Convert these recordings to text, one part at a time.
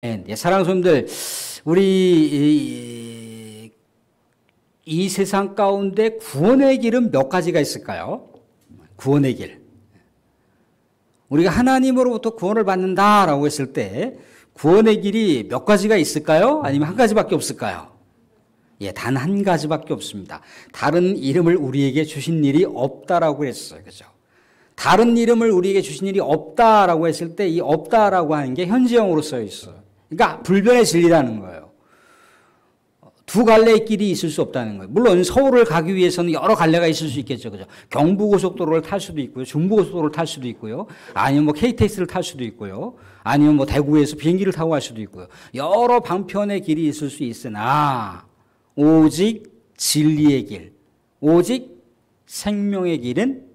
네, 사랑하는 성도들, 우리 이 세상 가운데 구원의 길은 몇 가지가 있을까요? 구원의 길. 우리가 하나님으로부터 구원을 받는다라고 했을 때 구원의 길이 몇 가지가 있을까요? 아니면 한 가지밖에 없을까요? 예, 단 한 가지밖에 없습니다. 다른 이름을 우리에게 주신 일이 없다라고 했어요. 그죠? 다른 이름을 우리에게 주신 일이 없다라고 했을 때 이 없다라고 하는 게 현재형으로 써 있어요. 그러니까 불변의 진리라는 거예요. 두 갈래의 길이 있을 수 없다는 거예요. 물론 서울을 가기 위해서는 여러 갈래가 있을 수 있겠죠. 그죠? 경부고속도로를 탈 수도 있고요. 중부고속도로를 탈 수도 있고요. 아니면 뭐 KTX를 탈 수도 있고요. 아니면 뭐 대구에서 비행기를 타고 갈 수도 있고요. 여러 방편의 길이 있을 수 있으나 오직 진리의 길, 오직 생명의 길은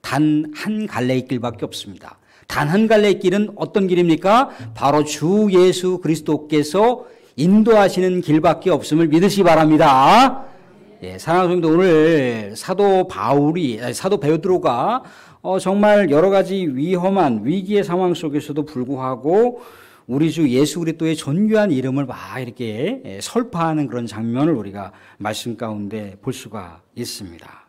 단 한 갈래의 길밖에 없습니다. 단 한 갈래의 길은 어떤 길입니까? 바로 주 예수 그리스도께서 인도하시는 길밖에 없음을 믿으시기 바랍니다. 예, 사랑하는 성도, 오늘 사도 베드로가 정말 여러 가지 위험한 위기의 상황 속에서도 불구하고 우리 주 예수 그리스도의 존귀한 이름을 막 이렇게 설파하는 그런 장면을 우리가 말씀 가운데 볼 수가 있습니다.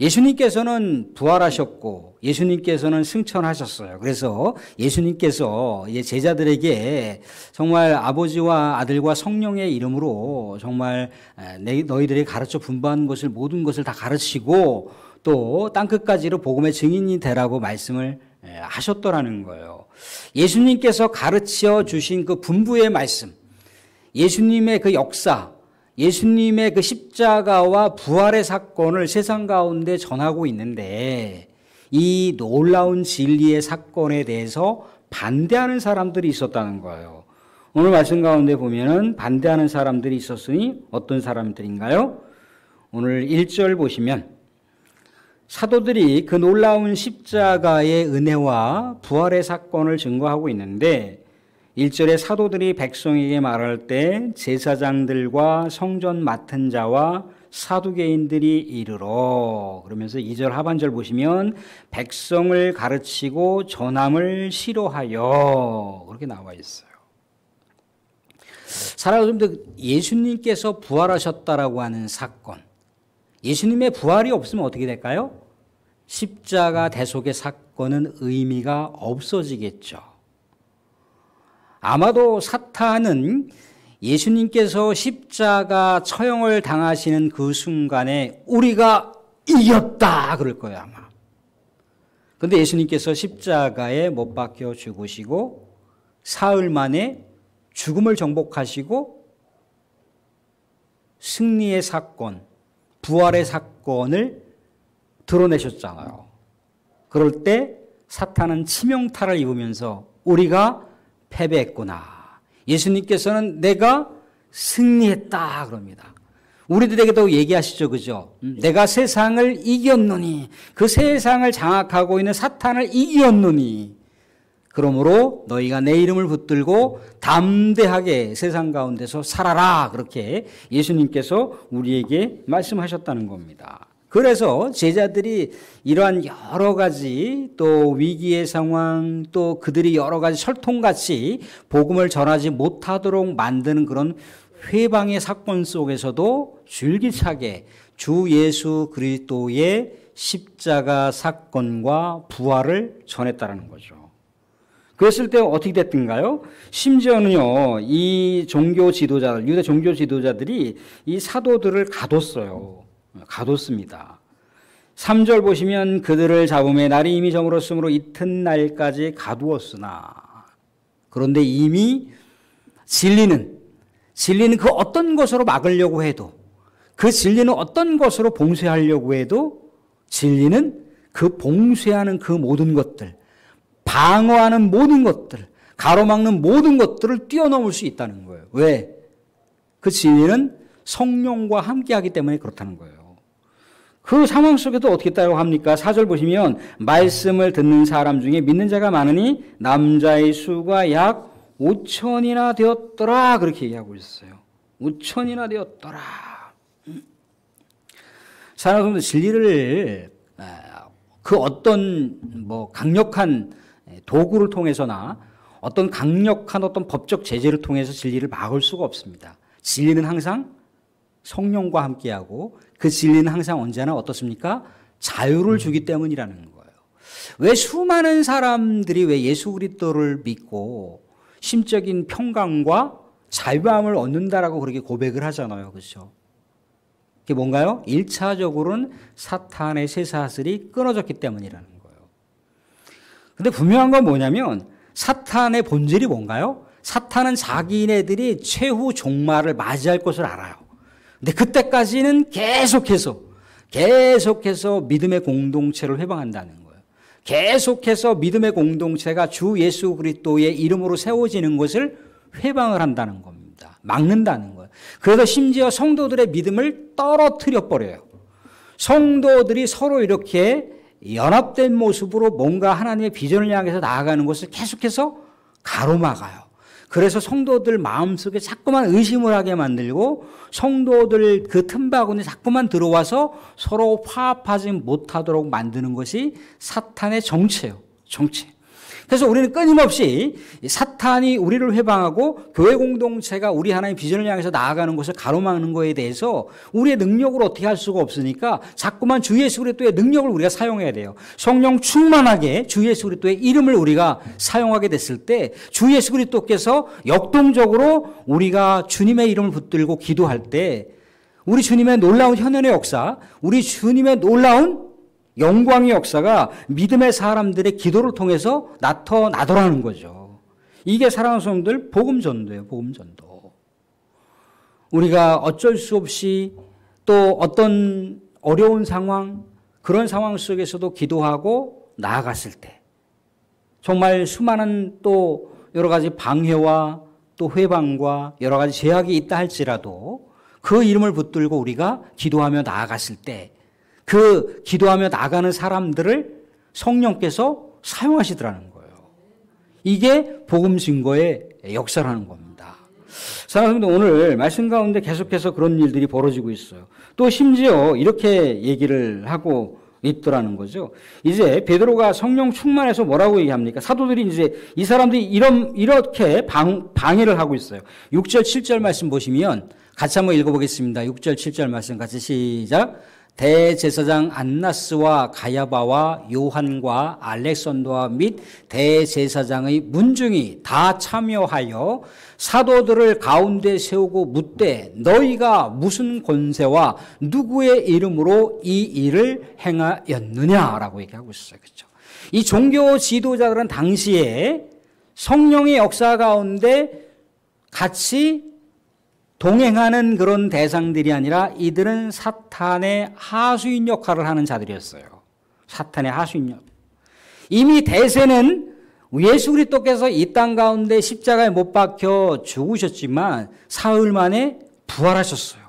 예수님께서는 부활하셨고 예수님께서는 승천하셨어요. 그래서 예수님께서 제자들에게 정말 아버지와 아들과 성령의 이름으로 정말 너희들이 가르쳐 분부한 것을 모든 것을 다 가르치고 또 땅끝까지로 복음의 증인이 되라고 말씀을 하셨더라는 거예요. 예수님께서 가르쳐 주신 그 분부의 말씀, 예수님의 그 역사, 예수님의 그 십자가와 부활의 사건을 세상 가운데 전하고 있는데 이 놀라운 진리의 사건에 대해서 반대하는 사람들이 있었다는 거예요. 오늘 말씀 가운데 보면은 반대하는 사람들이 있었으니 어떤 사람들인가요? 오늘 1절 보시면 사도들이 그 놀라운 십자가의 은혜와 부활의 사건을 증거하고 있는데 1절에 사도들이 백성에게 말할 때 제사장들과 성전 맡은 자와 사두개인들이 이르러 그러면서 2절 하반절 보시면 백성을 가르치고 전함을 싫어하여 그렇게 나와 있어요. 사랑하는 여러분들, 예수님께서 부활하셨다라고 하는 사건, 예수님의 부활이 없으면 어떻게 될까요? 십자가 대속의 사건은 의미가 없어지겠죠. 아마도 사탄은 예수님께서 십자가 처형을 당하시는 그 순간에 우리가 이겼다 그럴 거예요, 아마. 그런데 예수님께서 십자가에 못 박혀 죽으시고 사흘 만에 죽음을 정복하시고 승리의 사건, 부활의 사건을 드러내셨잖아요. 그럴 때 사탄은 치명타를 입으면서 우리가 패배했구나. 예수님께서는 내가 승리했다 그럽니다. 우리들에게도 얘기하시죠, 그죠? 내가 세상을 이겼노니, 그 세상을 장악하고 있는 사탄을 이겼노니, 그러므로 너희가 내 이름을 붙들고 담대하게 세상 가운데서 살아라. 그렇게 예수님께서 우리에게 말씀하셨다는 겁니다. 그래서 제자들이 이러한 여러 가지 또 위기의 상황 또 그들이 여러 가지 철통같이 복음을 전하지 못하도록 만드는 그런 회방의 사건 속에서도 줄기차게 주 예수 그리스도의 십자가 사건과 부활을 전했다는 거죠. 그랬을 때 어떻게 됐던가요? 심지어는요, 이 종교 지도자들, 유대 종교 지도자들이 이 사도들을 가뒀어요. 가뒀습니다. 3절 보시면 그들을 잡음에 날이 이미 저물었으므로 이튿날까지 가두었으나 그런데 이미 진리는 그 어떤 것으로 막으려고 해도 그 진리는 어떤 것으로 봉쇄하려고 해도 진리는 그 봉쇄하는 그 모든 것들, 방어하는 모든 것들, 가로막는 모든 것들을 뛰어넘을 수 있다는 거예요. 왜? 그 진리는 성령과 함께하기 때문에 그렇다는 거예요. 그 상황 속에도 어떻게 했다고 합니까? 4절 보시면 말씀을 듣는 사람 중에 믿는 자가 많으니 남자의 수가 약 5천이나 되었더라 그렇게 얘기하고 있어요. 5천이나 되었더라. 사람들은 진리를 그 어떤 강력한 도구를 통해서나 어떤 강력한 어떤 법적 제재를 통해서 진리를 막을 수가 없습니다. 진리는 항상 성령과 함께하고 그 진리는 항상 언제나 어떻습니까? 자유를 주기 때문이라는 거예요. 왜 수많은 사람들이 왜 예수 그리스도를 믿고 심적인 평강과 자유함을 얻는다라고 그렇게 고백을 하잖아요. 그렇죠? 그게 뭔가요? 1차적으로는 사탄의 쇠사슬이 끊어졌기 때문이라는 거예요. 근데 분명한 건 뭐냐면 사탄의 본질이 뭔가요? 사탄은 자기네들이 최후 종말을 맞이할 것을 알아요. 근데 그때까지는 계속해서 믿음의 공동체를 회방한다는 거예요. 계속해서 믿음의 공동체가 주 예수 그리스도의 이름으로 세워지는 것을 회방을 한다는 겁니다. 막는다는 거예요. 그래서 심지어 성도들의 믿음을 떨어뜨려 버려요. 성도들이 서로 이렇게 연합된 모습으로 뭔가 하나님의 비전을 향해서 나아가는 것을 계속해서 가로막아요. 그래서 성도들 마음속에 자꾸만 의심을 하게 만들고 성도들 그 틈바구니에 자꾸만 들어와서 서로 화합하지 못하도록 만드는 것이 사탄의 정체예요. 정체. 그래서 우리는 끊임없이 사탄이 우리를 회방하고 교회 공동체가 우리 하나님의 비전을 향해서 나아가는 것을 가로막는 것에 대해서 우리의 능력으로 어떻게 할 수가 없으니까 자꾸만 주 예수 그리스도의 능력을 우리가 사용해야 돼요. 성령 충만하게 주 예수 그리스도의 이름을 우리가 사용하게 됐을 때 주 예수 그리스도께서 역동적으로 우리가 주님의 이름을 붙들고 기도할 때 우리 주님의 놀라운 현현의 역사, 우리 주님의 놀라운 영광의 역사가 믿음의 사람들의 기도를 통해서 나타나더라는 거죠. 이게 사랑하는 성도들 복음 전도예요. 복음 전도. 우리가 어쩔 수 없이 또 어떤 어려운 상황, 그런 상황 속에서도 기도하고 나아갔을 때 정말 수많은 또 여러 가지 방해와 또 회방과 여러 가지 제약이 있다 할지라도 그 이름을 붙들고 우리가 기도하며 나아갔을 때 그 기도하며 나가는 사람들을 성령께서 사용하시더라는 거예요. 이게 복음 증거의 역사라는 겁니다. 사랑하는 성도, 오늘 말씀 가운데 계속해서 그런 일들이 벌어지고 있어요. 또 심지어 이렇게 얘기를 하고 있더라는 거죠. 이제 베드로가 성령 충만해서 뭐라고 얘기합니까? 사도들이 이제 이 사람들이 이렇게 방해를 하고 있어요. 6절 7절 말씀 보시면 같이 한번 읽어보겠습니다. 6절 7절 말씀 같이 시작. 대제사장 안나스와 가야바와 요한과 알렉산더와 및 대제사장의 문중이 다 참여하여 사도들을 가운데 세우고 묻되 너희가 무슨 권세와 누구의 이름으로 이 일을 행하였느냐라고 얘기하고 있어요. 그렇죠? 이 종교 지도자들은 당시에 성령의 역사 가운데 같이 동행하는 그런 대상들이 아니라 이들은 사탄의 하수인 역할을 하는 자들이었어요. 사탄의 하수인 역. 이미 대세는 예수 그리스도께서 이 땅 가운데 십자가에 못 박혀 죽으셨지만 사흘 만에 부활하셨어요.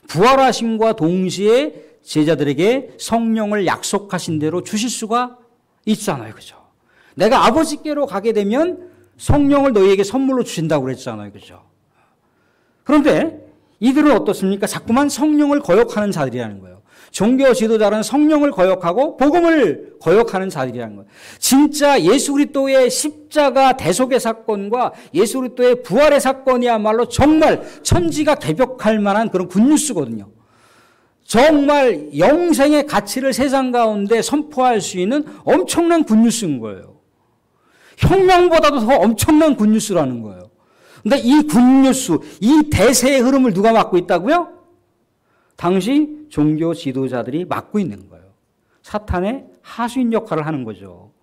부활하심과 동시에 제자들에게 성령을 약속하신 대로 주실 수가 있잖아요. 그죠? 내가 아버지께로 가게 되면 성령을 너희에게 선물로 주신다고 그랬잖아요. 그죠? 그런데 이들은 어떻습니까? 자꾸만 성령을 거역하는 자들이라는 거예요. 종교 지도자는 성령을 거역하고 복음을 거역하는 자들이라는 거예요. 진짜 예수 그리스도의 십자가 대속의 사건과 예수 그리스도의 부활의 사건이야말로 정말 천지가 개벽할 만한 그런 굿뉴스거든요. 정말 영생의 가치를 세상 가운데 선포할 수 있는 엄청난 굿뉴스인 거예요. 혁명보다도 더 엄청난 굿뉴스라는 거예요. 근데 이 굿뉴스, 이 대세의 흐름을 누가 맡고 있다고요? 당시 종교 지도자들이 맡고 있는 거예요. 사탄의 하수인 역할을 하는 거죠.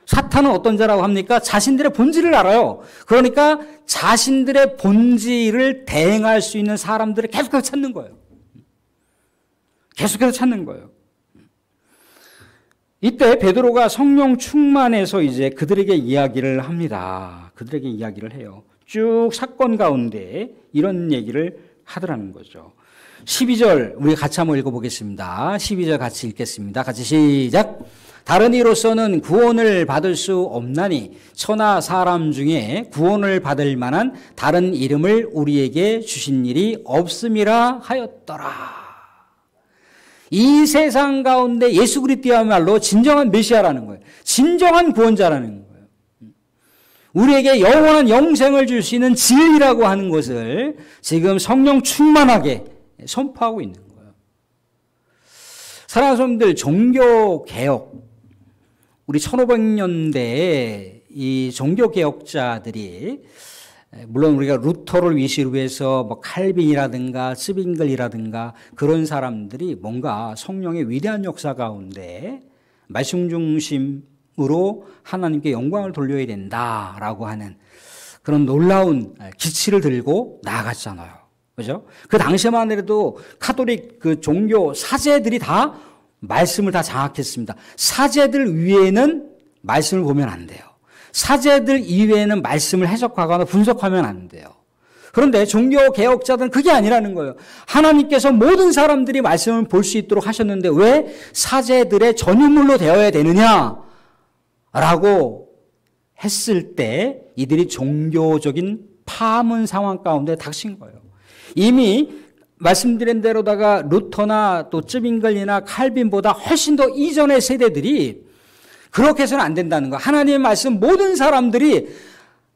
사탄은 어떤 자라고 합니까? 자신들의 본질을 알아요. 그러니까 자신들의 본질을 대행할 수 있는 사람들을 계속해서 찾는 거예요. 계속해서 찾는 거예요. 이때 베드로가 성령 충만해서 이제 그들에게 이야기를 합니다. 그들에게 이야기를 해요. 쭉 사건 가운데 이런 얘기를 하더라는 거죠. 12절 우리 같이 한번 읽어보겠습니다. 12절 같이 읽겠습니다. 같이 시작. 다른 이로서는 구원을 받을 수 없나니 천하 사람 중에 구원을 받을 만한 다른 이름을 우리에게 주신 일이 없음이라 하였더라. 이 세상 가운데 예수 그리스도야말로 진정한 메시아라는 거예요. 진정한 구원자라는 거예요. 우리에게 영원한 영생을 줄 수 있는 진리라고 하는 것을 지금 성령 충만하게 선포하고 있는 거예요. 사랑하는 성도들, 종교개혁, 우리 1500년대에 이 종교개혁자들이, 물론 우리가 루터를 위시로 해서 뭐 칼빈이라든가 스빙글이라든가 그런 사람들이 뭔가 성령의 위대한 역사 가운데 말씀 중심으로 하나님께 영광을 돌려야 된다라고 하는 그런 놀라운 기치를 들고 나아갔잖아요. 그죠? 그 당시만 해도 카톨릭 그 종교 사제들이 다 말씀을 다 장악했습니다. 사제들 위에는 말씀을 보면 안 돼요. 사제들 이외에는 말씀을 해석하거나 분석하면 안 돼요. 그런데 종교 개혁자들은 그게 아니라는 거예요. 하나님께서 모든 사람들이 말씀을 볼 수 있도록 하셨는데 왜 사제들의 전유물로 되어야 되느냐라고 했을 때 이들이 종교적인 파문 상황 가운데 닥친 거예요. 이미 말씀드린 대로다가 루터나 또 쯔빙글이나 칼빈보다 훨씬 더 이전의 세대들이 그렇게 해서는 안 된다는 거예요. 하나님의 말씀 모든 사람들이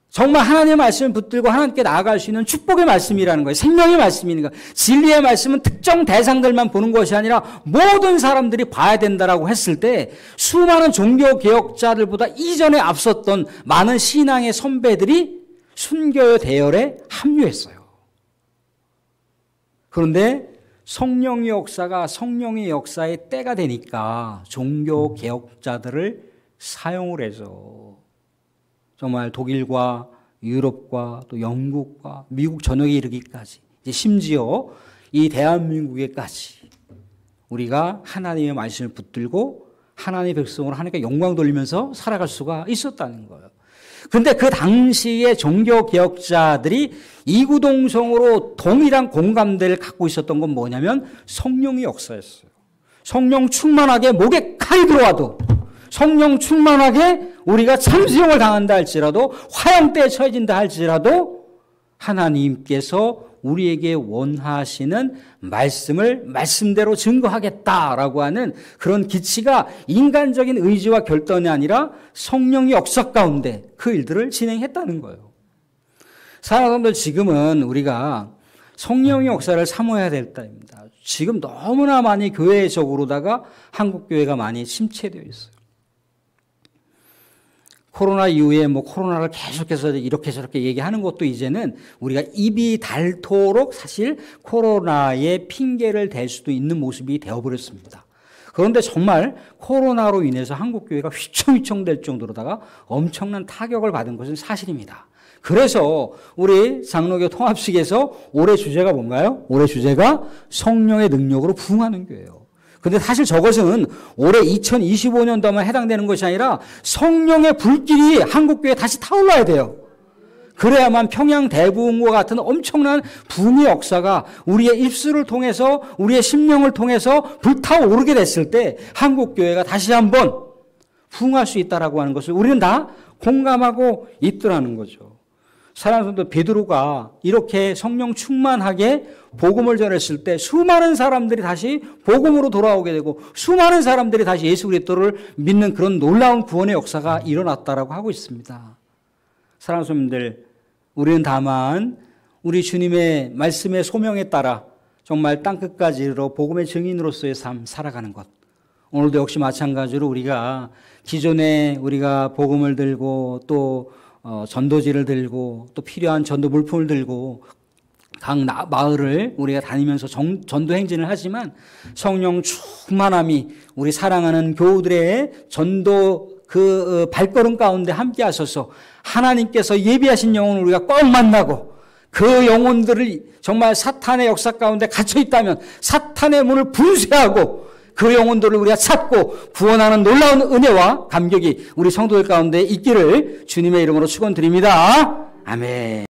정말 하나님의 말씀을 붙들고 하나님께 나아갈 수 있는 축복의 말씀이라는 거예요. 생명의 말씀이니까. 진리의 말씀은 특정 대상들만 보는 것이 아니라 모든 사람들이 봐야 된다라고 했을 때 수많은 종교개혁자들보다 이전에 앞섰던 많은 신앙의 선배들이 순교 대열에 합류했어요. 그런데 성령의 역사가 성령의 역사의 때가 되니까 종교개혁자들을 사용을 해서 정말 독일과 유럽과 또 영국과 미국 전역에 이르기까지 심지어 이 대한민국에까지 우리가 하나님의 말씀을 붙들고 하나님의 백성으로 하나님께 영광 돌리면서 살아갈 수가 있었다는 거예요. 그런데 그 당시에 종교개혁자들이 이구동성으로 동일한 공감대를 갖고 있었던 건 뭐냐면 성령의 역사였어요. 성령 충만하게 목에 칼이 들어와도, 성령 충만하게 우리가 참수형을 당한다 할지라도, 화형대에 처해진다 할지라도 하나님께서 우리에게 원하시는 말씀을 말씀대로 증거하겠다라고 하는 그런 기치가 인간적인 의지와 결단이 아니라 성령의 역사 가운데 그 일들을 진행했다는 거예요. 사랑하는 지금은 우리가 성령의 역사를 사모해야 될 때입니다. 지금 너무나 많이 교회적으로다가 한국 교회가 많이 침체되어 있어요. 코로나 이후에 뭐 코로나를 계속해서 이렇게 저렇게 얘기하는 것도 이제는 우리가 입이 닳도록 사실 코로나의 핑계를 댈 수도 있는 모습이 되어버렸습니다. 그런데 정말 코로나로 인해서 한국 교회가 휘청휘청 될 정도로다가 엄청난 타격을 받은 것은 사실입니다. 그래서 우리 장로교 통합식에서 올해 주제가 뭔가요? 올해 주제가 성령의 능력으로 부흥하는 교회예요. 근데 사실 저것은 올해 2025년도만 해당되는 것이 아니라 성령의 불길이 한국교회에 다시 타올라야 돼요. 그래야만 평양 대부흥과 같은 엄청난 부흥의 역사가 우리의 입술을 통해서 우리의 심령을 통해서 불타오르게 됐을 때 한국교회가 다시 한번 부흥할 수 있다라고 하는 것을 우리는 다 공감하고 있더라는 거죠. 사랑하는 성도 베드로가 이렇게 성령 충만하게 복음을 전했을 때 수많은 사람들이 다시 복음으로 돌아오게 되고 수많은 사람들이 다시 예수 그리스도를 믿는 그런 놀라운 구원의 역사가 일어났다라고 하고 있습니다. 사랑하는 성도님들, 우리는 다만 우리 주님의 말씀의 소명에 따라 정말 땅끝까지 이르러 복음의 증인으로서의 삶 살아가는 것. 오늘도 역시 마찬가지로 우리가 기존에 우리가 복음을 들고 또 전도지를 들고 또 필요한 전도 물품을 들고 각 마을을 우리가 다니면서 전도 행진을 하지만 성령 충만함이 우리 사랑하는 교우들의 전도 그 발걸음 가운데 함께 하셔서 하나님께서 예비하신 영혼을 우리가 꼭 만나고 그 영혼들을 정말 사탄의 역사 가운데 갇혀 있다면 사탄의 문을 분쇄하고 그 영혼들을 우리가 찾고 구원하는 놀라운 은혜와 감격이 우리 성도들 가운데 있기를 주님의 이름으로 축원드립니다. 아멘.